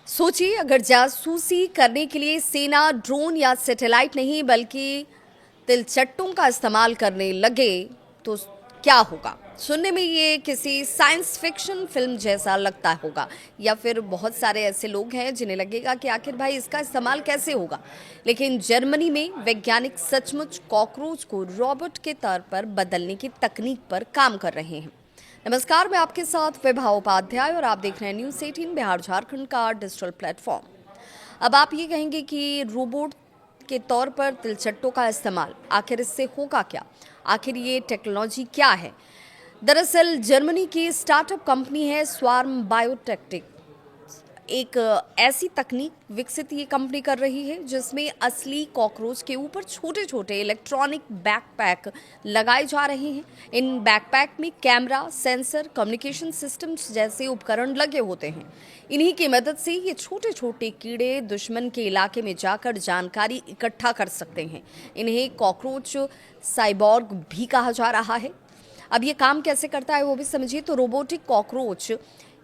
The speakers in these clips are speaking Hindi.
सोचिए अगर जासूसी करने के लिए सेना ड्रोन या सैटेलाइट नहीं बल्कि तिलचट्टों का इस्तेमाल करने लगे तो क्या होगा। सुनने में ये किसी साइंस फिक्शन फिल्म जैसा लगता होगा या फिर बहुत सारे ऐसे लोग हैं जिन्हें लगेगा कि आखिर भाई इसका इस्तेमाल कैसे होगा। लेकिन जर्मनी में वैज्ञानिक सचमुच कॉकरोच को रोबोट के तौर पर बदलने की तकनीक पर काम कर रहे हैं। नमस्कार, मैं आपके साथ विभा उपाध्याय और आप देख रहे हैं न्यूज़ 18 बिहार झारखंड का डिजिटल प्लेटफॉर्म। अब आप ये कहेंगे कि रोबोट के तौर पर तिलचट्टों का इस्तेमाल, आखिर इससे होगा क्या? आखिर ये टेक्नोलॉजी क्या है? दरअसल जर्मनी की स्टार्टअप कंपनी है स्वार्म बायोटेक्टिक। एक ऐसी तकनीक विकसित ये कंपनी कर रही है जिसमें असली कॉकरोच के ऊपर छोटे छोटे इलेक्ट्रॉनिक बैकपैक लगाए जा रहे हैं। इन बैकपैक में कैमरा, सेंसर, कम्युनिकेशन सिस्टम्स जैसे उपकरण लगे होते हैं। इन्हीं की मदद से ये छोटे छोटे कीड़े दुश्मन के इलाके में जाकर जानकारी इकट्ठा कर सकते हैं। इन्हें कॉकरोच साइबॉर्ग भी कहा जा रहा है। अब ये काम कैसे करता है वो भी समझिए। तो रोबोटिक कॉकरोच,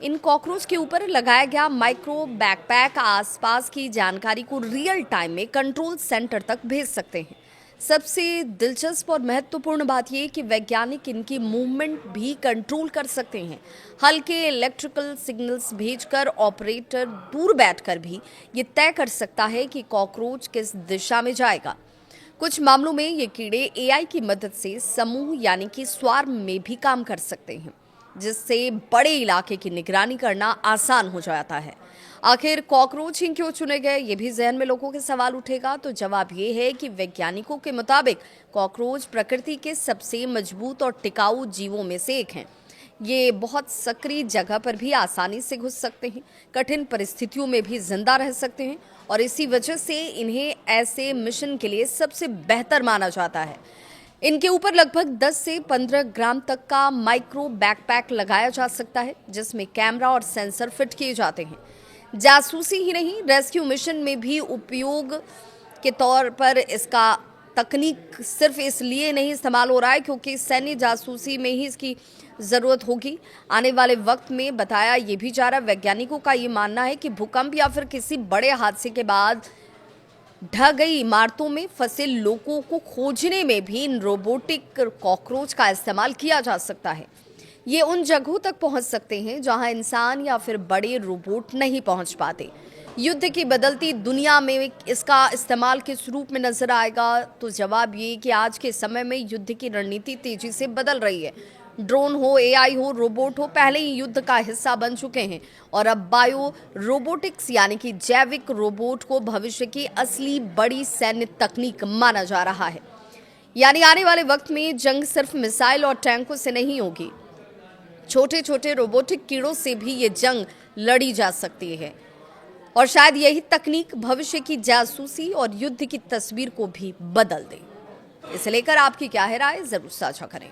इन कॉकरोच के ऊपर लगाया गया माइक्रो बैकपैक आसपास की जानकारी को रियल टाइम में कंट्रोल सेंटर तक भेज सकते हैं। सबसे दिलचस्प और महत्वपूर्ण बात यह कि वैज्ञानिक इनकी मूवमेंट भी कंट्रोल कर सकते हैं। हल्के इलेक्ट्रिकल सिग्नल्स भेजकर ऑपरेटर दूर बैठकर भी ये तय कर सकता है कि कॉकरोच किस दिशा में जाएगा। कुछ मामलों में ये कीड़े एआई की मदद से समूह यानी कि स्वार्म में भी काम कर सकते हैं, जिससे बड़े इलाके की निगरानी करना आसान हो जाता है। आखिर कॉकरोच ही क्यों चुने गए, ये भी जहन में लोगों के सवाल उठेगा। तो जवाब ये है कि वैज्ञानिकों के मुताबिक कॉकरोच प्रकृति के सबसे मजबूत और टिकाऊ जीवों में से एक हैं। ये बहुत सक्रिय जगह पर भी आसानी से घुस सकते हैं, कठिन परिस्थितियों में भी जिंदा रह सकते हैं और इसी वजह से इन्हें ऐसे मिशन के लिए सबसे बेहतर माना जाता है। इनके ऊपर लगभग 10 से 15 ग्राम तक का माइक्रो बैकपैक लगाया जा सकता है, जिसमें कैमरा और सेंसर फिट किए जाते हैं। जासूसी ही नहीं, रेस्क्यू मिशन में भी उपयोग के तौर पर इसका तकनीक सिर्फ इसलिए नहीं इस्तेमाल हो रहा है क्योंकि सैन्य जासूसी में ही इसकी ज़रूरत होगी आने वाले वक्त में। बताया ये भी जा रहा है, वैज्ञानिकों का ये मानना है कि भूकंप या फिर किसी बड़े हादसे के बाद ढह गई इमारतों में फंसे लोगों को खोजने में भी इन रोबोटिक कॉकरोच का इस्तेमाल किया जा सकता है। ये उन जगहों तक पहुंच सकते हैं जहां इंसान या फिर बड़े रोबोट नहीं पहुंच पाते। युद्ध की बदलती दुनिया में इसका इस्तेमाल किस रूप में नजर आएगा? तो जवाब ये कि आज के समय में युद्ध की रणनीति तेजी से बदल रही है। ड्रोन हो, एआई हो, रोबोट हो, पहले ही युद्ध का हिस्सा बन चुके हैं और अब बायो रोबोटिक्स यानी कि जैविक रोबोट को भविष्य की असली बड़ी सैन्य तकनीक माना जा रहा है। यानी आने वाले वक्त में जंग सिर्फ मिसाइल और टैंकों से नहीं होगी, छोटे छोटे रोबोटिक कीड़ों से भी ये जंग लड़ी जा सकती है और शायद यही तकनीक भविष्य की जासूसी और युद्ध की तस्वीर को भी बदल दे। इसे लेकर आपकी क्या है राय, जरूर साझा करें।